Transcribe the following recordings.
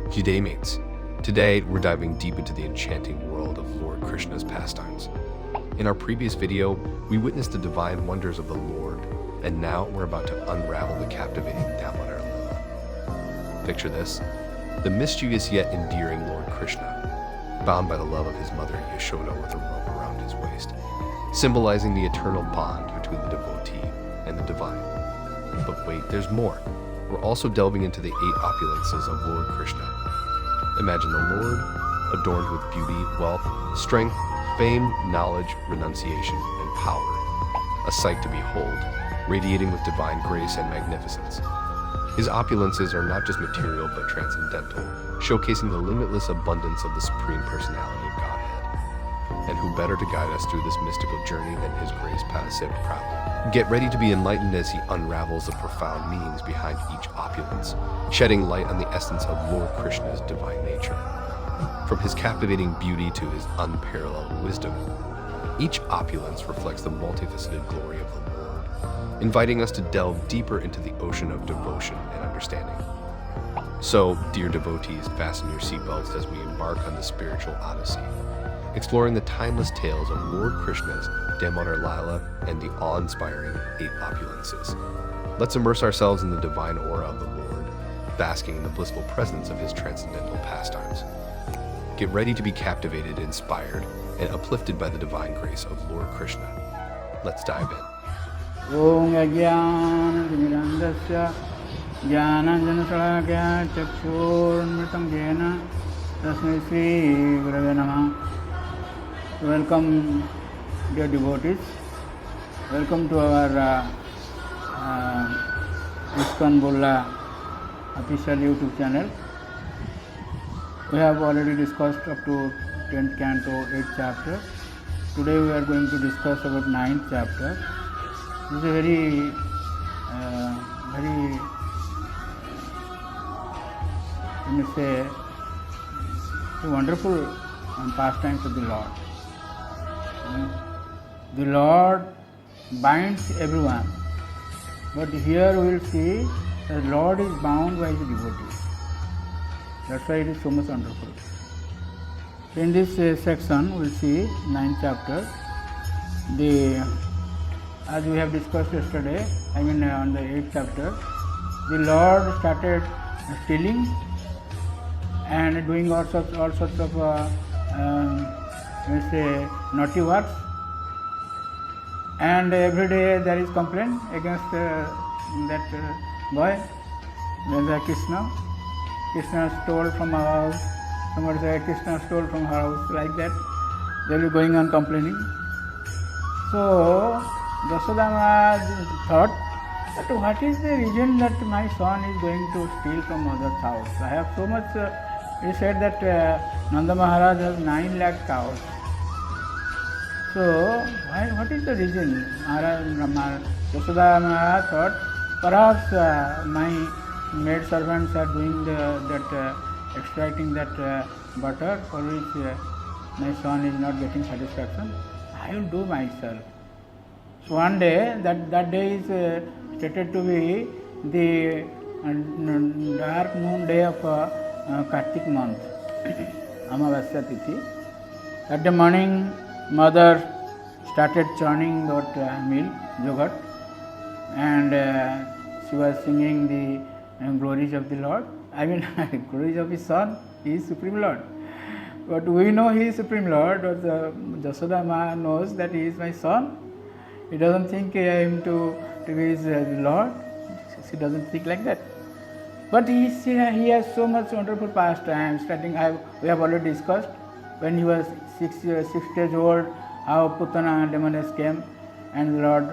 G'day mates. Today we're diving deep into the enchanting world of Lord Krishna's pastimes. In our previous video, we witnessed the divine wonders of the Lord, and now we're about to unravel the captivating Damodar Lila. Picture this: the mischievous yet endearing Lord Krishna, bound by the love of his mother Yashoda with a rope around his waist, symbolizing the eternal bond between the devotee and the divine. But wait, there's more. We're also delving into the 8 opulences of Lord Krishna. Imagine the Lord, adorned with beauty, wealth, strength, fame, knowledge, renunciation, and power. A sight to behold, radiating with divine grace and magnificence. His opulences are not just material but transcendental, showcasing the limitless abundance of the Supreme Personality of Godhead. And who better to guide us through this mystical journey than His Grace Padaseva Prabhu? Get ready to be enlightened as he unravels the profound meanings behind each opulence, shedding light on the essence of Lord Krishna's divine nature. From his captivating beauty to his unparalleled wisdom, each opulence reflects the multifaceted glory of the Lord, inviting us to delve deeper into the ocean of devotion and understanding. So, dear devotees, fasten your seatbelts as we embark on the spiritual odyssey, exploring the timeless tales of Lord Krishna's Damodar Lila and the awe-inspiring 8 opulences. Let's immerse ourselves in the divine aura of the Lord, basking in the blissful presence of his transcendental pastimes. Get ready to be captivated, inspired, and uplifted by the divine grace of Lord Krishna. Let's dive in. Om Ajnana Jnananjana Chakshurmritam Jena Tasmai Sri Gurave Namah. Welcome, dear devotees. Welcome to our ISKCON Burla official YouTube channel. We have already discussed up to 10th canto, 8th chapter. Today we are going to discuss about 9th chapter. This is a very let me say, wonderful pastimes of the Lord. The Lord binds everyone, but here we will see the Lord is bound by his devotees. That's why it is so much wonderful. So in this section we will see 9th chapter. As we have discussed yesterday, on the 8th chapter, the Lord started stealing and doing all sorts of naughty works, and every day there is complaint against that boy, Krishna. Krishna stole from our house. Somebody said Krishna stole from her house, like that. They will be going on complaining. So Yashoda thought that what is the reason that my son is going to steal from mother's house? I have so much. He said that Nanda Maharaj has 9 lakh cows. So what is the reason? Yashoda Maharaj thought perhaps my maid servants are doing extracting that butter for which my son is not getting satisfaction. I will do myself. So one day, that day is stated to be the dark moon day of Kartik month, Amavasya Tithi. At the morning, mother started churning that milk, yogurt, and she was singing the glories of the Lord. Glories of his son. He is Supreme Lord. But we know he is Supreme Lord, but Yashoda Ma knows that he is my son. He doesn't think him to be his Lord. She doesn't think like that. But he has so much wonderful pastimes. We have already discussed when he was 6 days old, how Putana demoness came and the Lord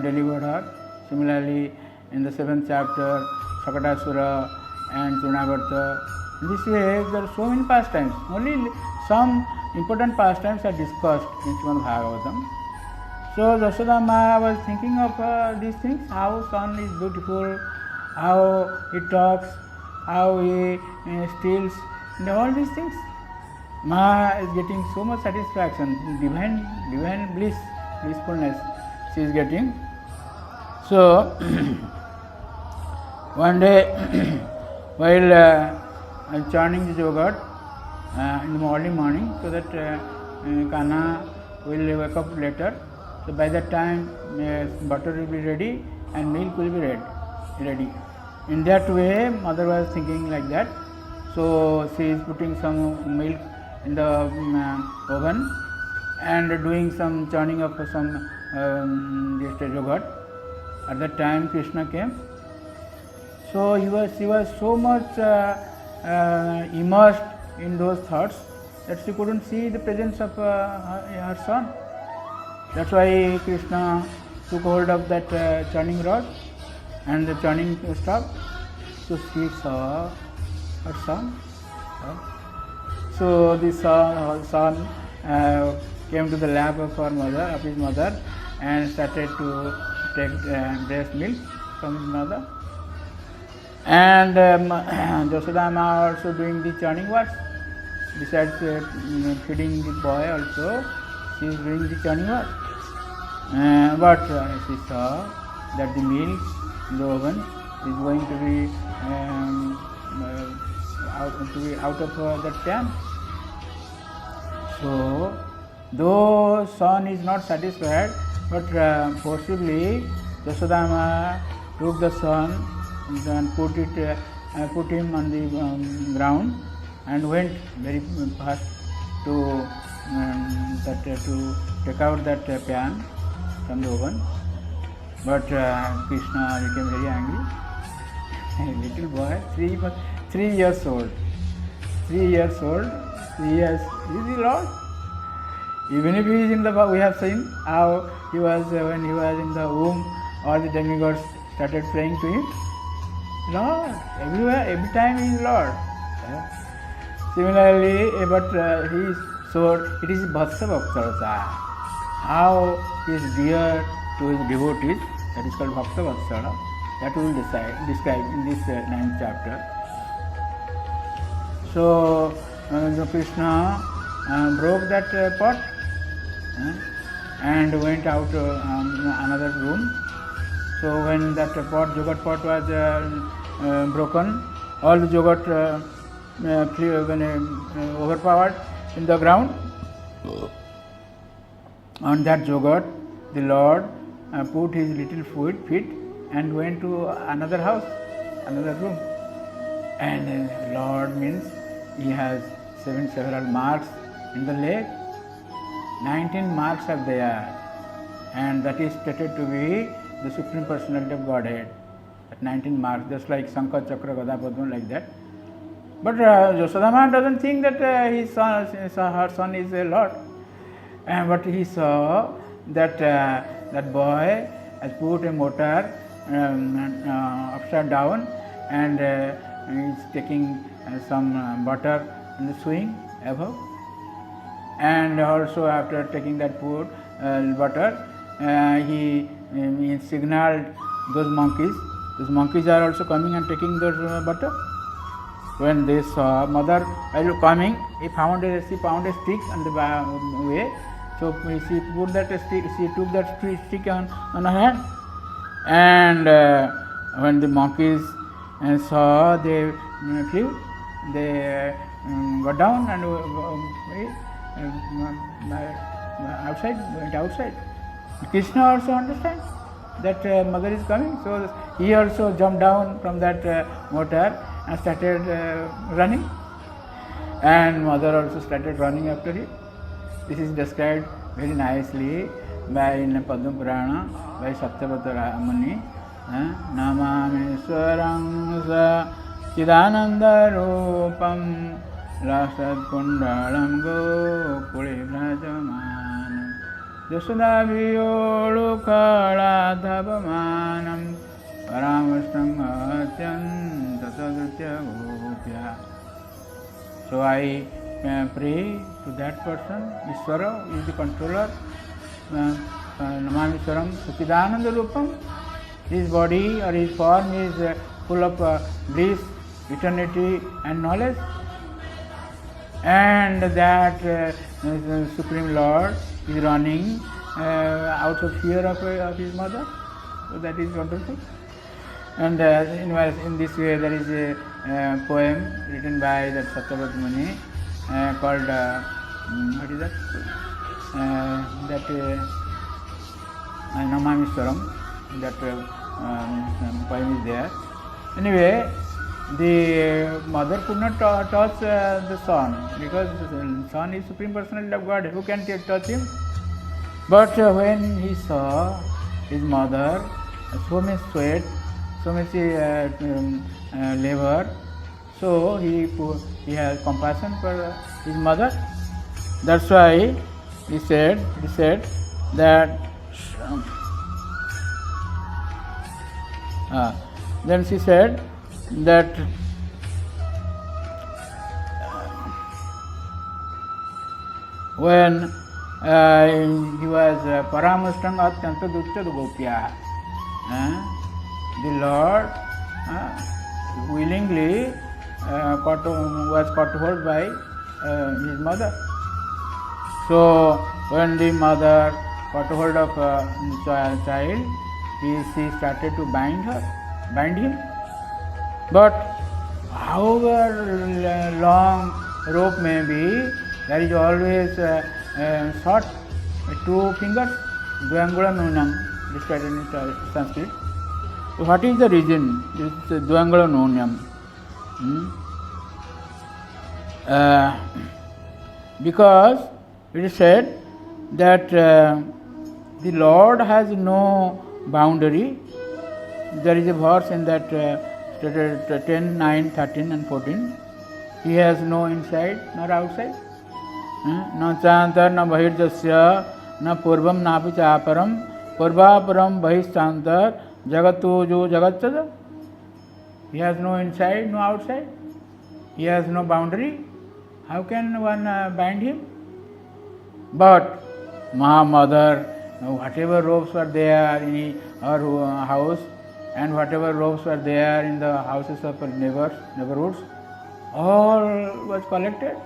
delivered her. Similarly, in the 7th chapter, Sakatasura and Trinavarta. This way, there are so many pastimes. Only some important pastimes are discussed in Srimad Bhagavatam. So Yashoda Ma was thinking of these things, how son is beautiful, how he talks, how he steals, and all these things. Ma is getting so much satisfaction, divine blissfulness she is getting. So One day, while churning the yogurt in the early morning, so that Kanha will wake up later. So by that time, butter will be ready and milk will be ready. In that way, mother was thinking like that. So she is putting some milk in the oven and doing some churning of some yogurt. At that time, Krishna came. So she was so much immersed in those thoughts that she couldn't see the presence of her son. That's why Krishna took hold of that churning rod and the churning stopped. So she saw her son. So the son came to the lap of his mother, and started to take breast milk from his mother. And Yasodama also doing the churning work. Besides feeding the boy also, she is doing the churning work. But she saw that the milk in the oven is going to be out of that pan. So, though son is not satisfied, but forcibly Yasodama took the son and put him on the ground and went very fast to take out that pan from the oven. But Krishna became very angry. A little boy, 3 years old. 3 years old, he is the Lord. Even if he is in the, we have seen how he was when he was in the womb, all the demigods started praying to him. Lord, everywhere, every time he is Lord. Similarly, but he is so, it is Bhatsa Bhaktarasa. How he is dear to his devotees, that is called Bhakta Vatsala. That we will describe in this 9th chapter. So, Krishna broke that pot and went out another room. So when that yogurt pot was broken, all the yogurt overpowered in the ground. On that yogurt, the Lord put his little feet and went to another house, another room. And Lord means he has several marks in the leg. 19 marks are there, and that is stated to be the Supreme Personality of Godhead. At 19 marks, just like Sankha, Chakra, Gada, Padma, like that. But Yasodama doesn't think that her son is a Lord. But he saw that that boy has put a motor upside down and is taking some butter in the swing above. And also after taking that food, butter, he signaled those monkeys. Those monkeys are also coming and taking those butter. When they saw mother while coming, she found a stick on the way. So she put that stick. She took that stick on her hand, and when the monkeys saw, they flew. They got down and went outside. Krishna also understands that mother is coming, so he also jumped down from that motor and started running, and mother also started running after him. This is described very nicely by in Padma Purana by Satyavata Muni. Namami Swarang Sa Chidananda Rupam Lasad Kundalam Gokuli Vrajamanam Yasodabhiyolu Kaladhapamanam Paramastam Tatadritya Gopya. So I pray to that person. Ishvara is the controller. Namami Swaram Sachidananda Rupam. His body or his form is full of bliss, eternity and knowledge. And that Supreme Lord is running out of fear of his mother. So that is wonderful. And in this way, there is a poem written by that Satyavrata Muni called what is that? Namamiswaram. That poem is there. Anyway, the mother could not touch the son because the son is Supreme Personality of God. Who can touch him? But when he saw his mother, so much sweat, so much labor, so he has compassion for his mother. That's why he said that. Then she said that when he was Paramushtang Atyanta Ducchad Gopya, the Lord willingly was caught hold by his mother. So when the mother caught hold of child, she started to bind him. But however long rope may be, there is always short 2 fingers, Dvangula Nunam, described in Sanskrit. So what is the reason? This is Dvangula Nunam. Because it is said that the Lord has no boundary. There is a verse in that 10, 9, 13 and 14. He has no inside nor outside. न चांतर न बहिर्जस्य न पूर्वम नापि चापरम पूर्वापरम बहिष्ठांतर जगतो जो जगच्चद. He has no inside, no outside. He has no boundary. How can one bind him? But Mother, whatever ropes were there in her house and whatever ropes were there in the houses of her neighborhoods, all was collected.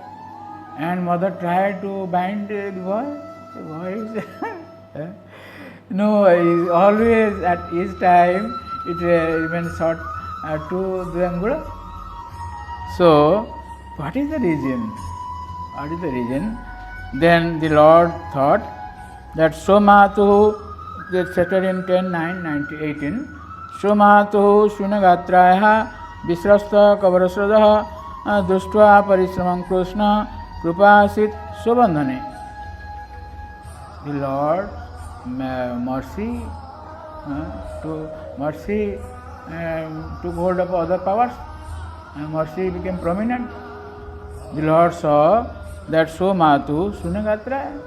And mother tried to bind the boy. The boy is no, always at his time it remains short to the angula. So, what is the reason? Then the Lord thought that Somatu, that's stated in 10, 9, 18, Somatu Shunagatrayaha Visrasta Kavarasradaha Dushtva Parisramam Krishna Krupasit Sobandhane. The Lord mercy took hold of other powers, and mercy became prominent. The Lord saw that Somatu Shunagatraya.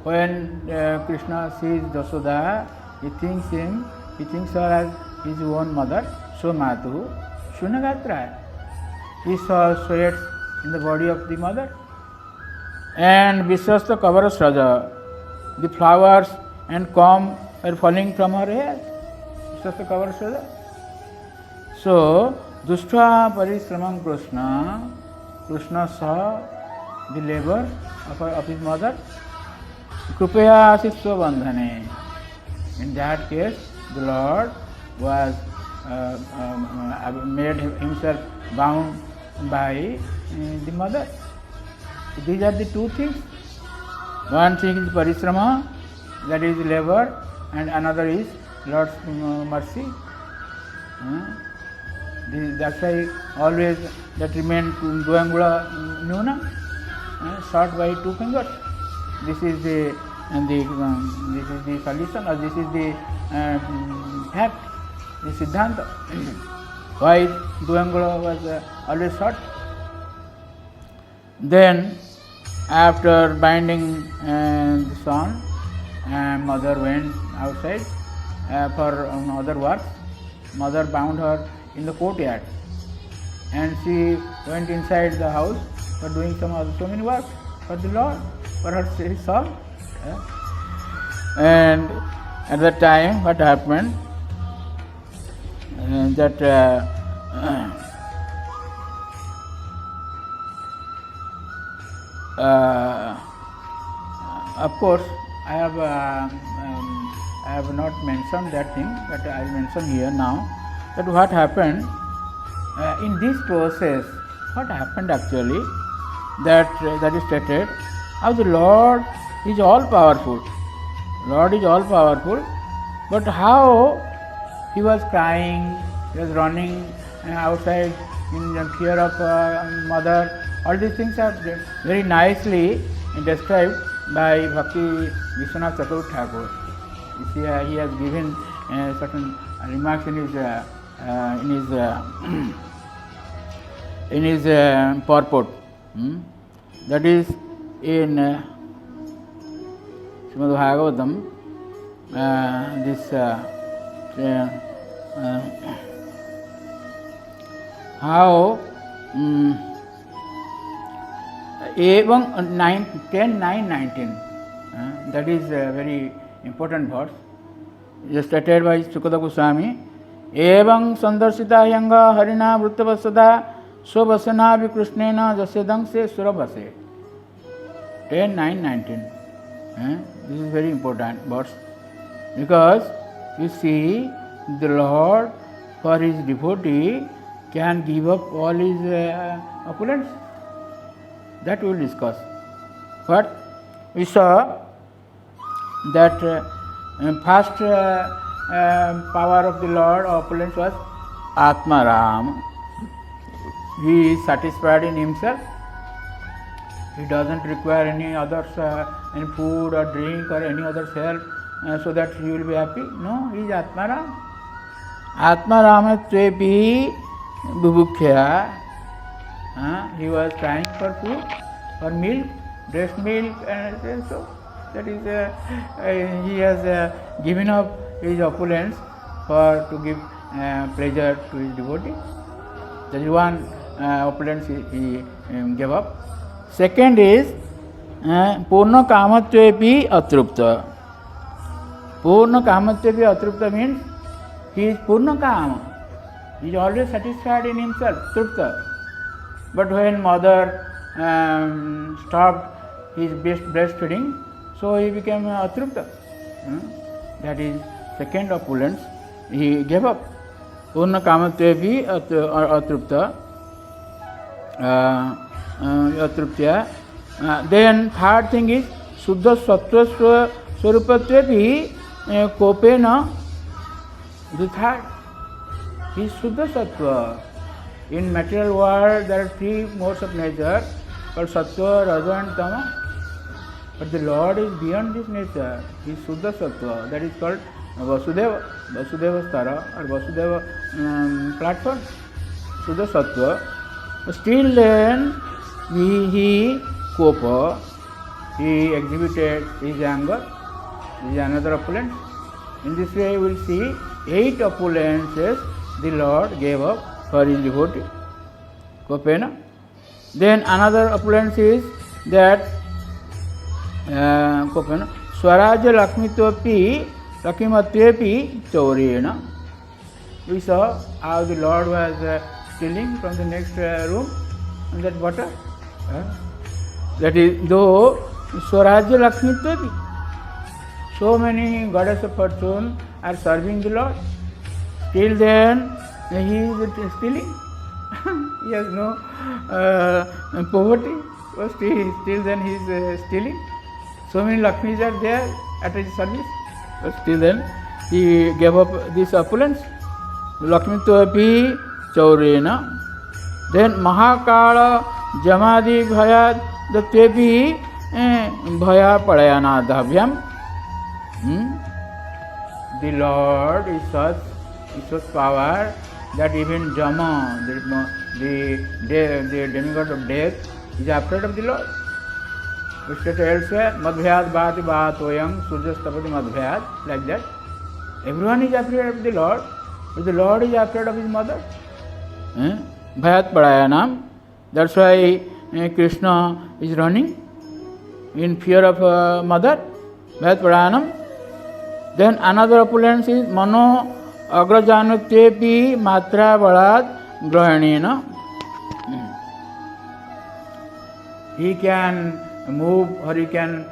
When Krishna sees Dasoda, he thinks her as his own mother. Somatu Shunagatraya. He saw sweats in the body of the mother. And Visrasta Kavarasraja, the flowers and comb are falling from her hair. Visrasta Kavarasraja. So, Dushtva Parisramam Krishna saw the labor of his mother. Krupaya Siswa Bandhane. In that case, the Lord was made himself bound by the mother. So these are the 2 things. One thing is parisrama, that is labor, and another is Lord's mercy. That's why always that remains Dvangula Nuna, short by 2 fingers. This is the solution, or this is the fact, the Siddhanta. Why Dvangula was always short. Then, after binding the son, mother went outside for other work. Mother bound her in the courtyard, and she went inside the house for doing so many work for the Lord, for his son. And at that time, what happened? That of course, I have not mentioned that thing, but I will mention here now. that what happened in this process, what happened actually, that is stated, how the Lord is all powerful. Lord is all powerful, but how he was crying, he was running outside in the fear of mother. All these things are very nicely described by Bhakti Vishwanath Chakravarti Thakur. You see, he has given certain remarks in his purport. That is in Srimad Bhagavatam. How Evam 10:9-19. That is a very important verse. It is stated by Sukada Goswami. Evam sandarsita yanga harina vrittavasada svabasana vikrishnena jasedang se surabhase. 10:9-19. This is very important verse, because you see, the Lord for his devotee can give up all his opulence. That we will discuss. But we saw that first power of the Lord, opulence, was Atmaram. He is satisfied in himself. He doesn't require any others, any food or drink or any other's help, so that he will be happy. No, he is Atmaram. Atmaramatvepi bubukkhya. He was crying for food, for milk, breast milk, and so that is he has given up his opulence to give pleasure to his devotee. That is one opulence he gave up. Second is Purna Kamatvepi Atrupta. Purna Kamatvepi Atrupta means he is Purna Kama. He is always satisfied in himself, Trupta. But when mother stopped his breastfeeding, so he became Atrupta. That is second opulence he gave up. Purna Kamatvepi Atrupta. Atruptya. Then third thing is Suddha Sattva Swarupatvepi Kopena. The third is Suddha Sattva. In material world there are three modes of nature called Sattva, Raja and Tama. But the Lord is beyond this nature. He is Suddha Sattva. That is called Vasudeva, Vasudeva Stara or Vasudeva platform. Suddha Sattva. But still then he Kopa, he exhibited his anger. This is another opulence. In this way we will see 8 opulences the Lord gave up for his devotee. Kopena. Then another opulence is that Kopena Swarajya Lakmitvapi Lakimatvepi Chaurena. We saw how the Lord was stealing from the next room and that butter. That is, though Swarajya Lakmitvapi, so many goddess of fortune are serving the Lord, still then he is stealing. He has no poverty, but still then he is stealing. So many Lakshmis are there at his service, but still then he gave up this opulence. Lakmitvapi Chaurena. Then Mahakala Jamadi Bhayat Datvepi Bhaya Padayana Dhabhyam. The Lord is such power that even Jama, the demigod of death, is afraid of the Lord. We state elsewhere, Madhyad Bhati Bhatoyam Surjastapati Madhyad, like that. Everyone is afraid of the Lord, but the Lord is afraid of his mother. Bhayat Padayanam. That's why Krishna is running in fear of mother. Bhayat Padayanam. Then another opulence is Mano Agrajanutyepi Matra Balad Grahanena. He can move or he can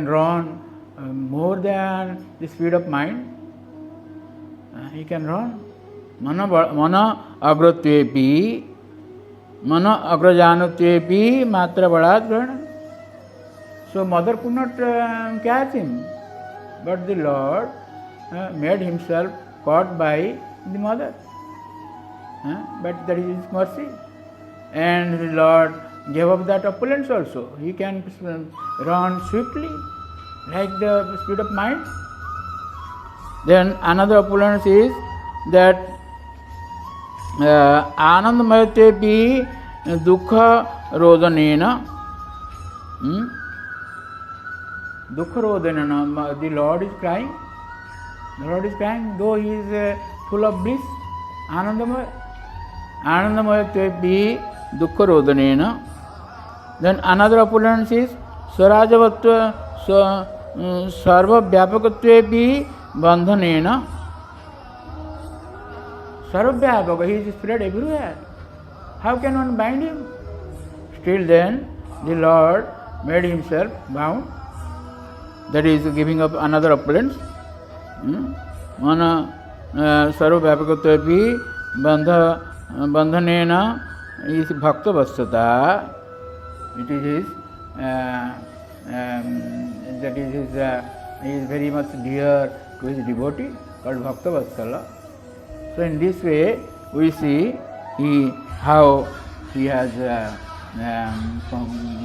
run more than the speed of mind. He can run mana agratvepi, mana agrajanatvepi matra balat grahana. So mother could not catch him, but the Lord made himself caught by the mother. But that is his mercy. And the Lord gave up that opulence also. He can run swiftly, like the speed of mind. Then another opulence is that Anandamayate Dukha Rodanena. Dukha Rodanena, the Lord is crying. The Lord is crying, though he is full of bliss. Anandamaya. Anandamayate Dukha Rodanena. Then another opulence is Swarajavatva Sarva Vyapakatvepi Bandhanena. Sarva Vyapaka, he is spread everywhere. How can one bind him? Still then, the Lord made himself bound. That is giving up another opulence. Mana Sarva Vyapakatvepi Bandhanena is Bhakta Vassata. It is his, that is his, he is very much dear to his devotee called Bhakta Vassala. So in this way we see how he has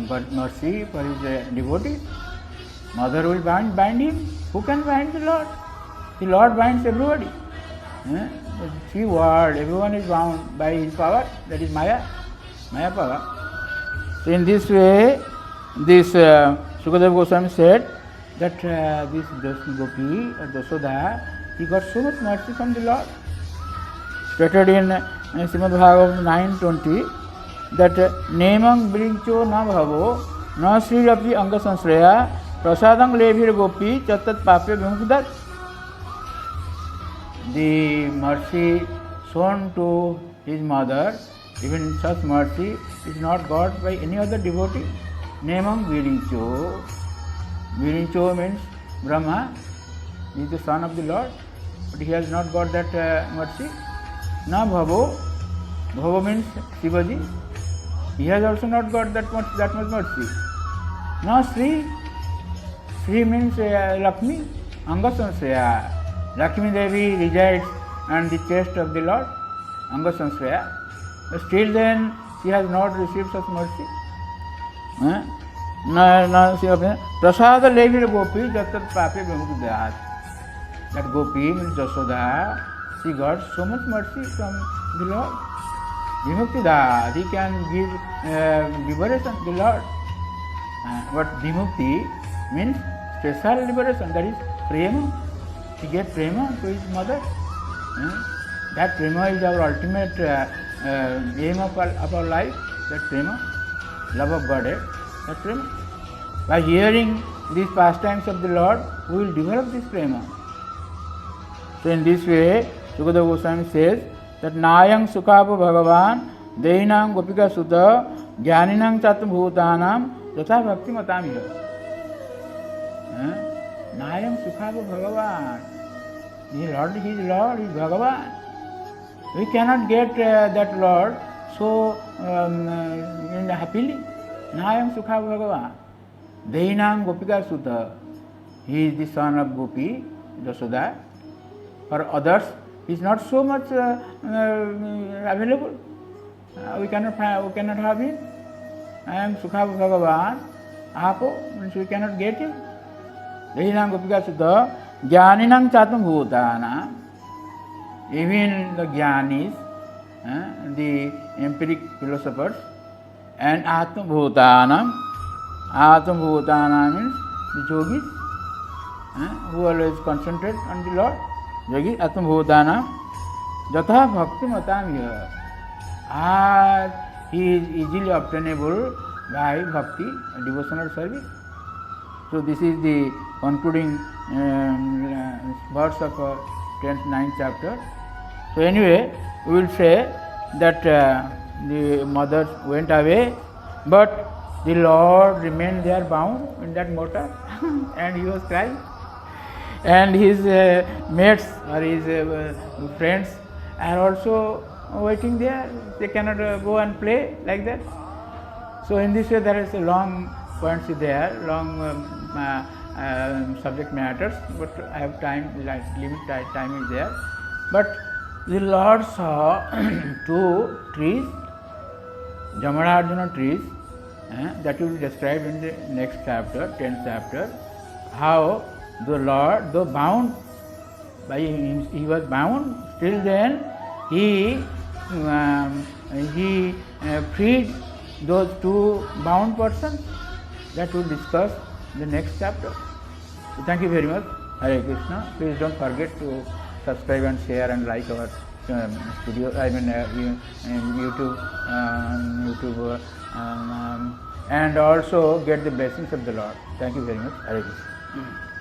got mercy for his devotees. Mother will bind him. Who can bind the Lord? The Lord binds everybody. The three world, everyone is bound by his power, that is Maya power. So in this way, this Sukadeva Goswami said that this Gopi or Dasoda, he got so much mercy from the Lord. Stated in Srimad Bhagavatam 9:20 that Nemang Brincho na bhavo na Sri Rapi Anga Sansraya Prasadang Levir Gopi Chatat Papya Vimukdat. The mercy shown to his mother, even such mercy is not got by any other devotee. Nemam Virincho. Virincho means Brahma. He is the son of the Lord, but he has not got that mercy. Na Bhavo. Bhavo means Shivaji. He has also not got that much mercy. Na Sri. Sri means Lakshmi. Anga Sansraya. Lakshmi Devi resides on the chest of the Lord, Anga Sansraya. Still then, she has not received such mercy. Prasada Levir Gopi Jatat Papi Vimukdat. That Gopi means Jasoda, she got so much mercy from the Lord. Vimuktidat, he can give liberation to the Lord. But Vimukti means special liberation, that is Prema. He gave prema to his mother. That prema is our ultimate aim of our life. That prema, love of Godhead. That prema. By hearing these pastimes of the Lord, we will develop this prema. So in this way, Sukadeva Goswami says that Nayang Sukapa Bhagavan Deinam Gopika Sutta Jnaninam Tatam Bhutanam Yatha Bhakti Matamiha. Nayam Sukhava Bhagavan. His Lord is Bhagavan. We cannot get that Lord so happily. Nayam Sukhava Bhagavan. Deinam Gopika Sutta. He is the son of Gopi, Jasoda. For others, he is not so much available. We cannot have him. I am Sukhava Bhagavan. Apo means we cannot get him. Deinam Gopika Sutta, Jnaninam Chatam Bhutana. Even the Jnanis, the empiric philosophers, and Atma Bhutanam. Atma Bhutana means the yogis, who always concentrate on the Lord. Yogi, Atma Bhutana. Jatha Bhakti Matamiya. He is easily obtainable by bhakti, devotional service. So this is the concluding verse of 9th chapter. So anyway, we will say that the mother went away, but the Lord remained there bound in that motor and he was crying. And his mates or his friends, are also waiting there. They cannot go and play like that. So in this way there is a long points there, long subject matters, but I have time, like limited time is there. But the Lord saw two trees, Jamarajana trees, that will be described in the next chapter, 10th chapter, how the Lord, though bound by him, he was bound, still then he freed those two bound persons. That will discuss in the next chapter. So thank you very much. Hare Krishna. Please don't forget to subscribe and share and like our studio. YouTube, and also get the blessings of the Lord. Thank you very much. Hare Krishna.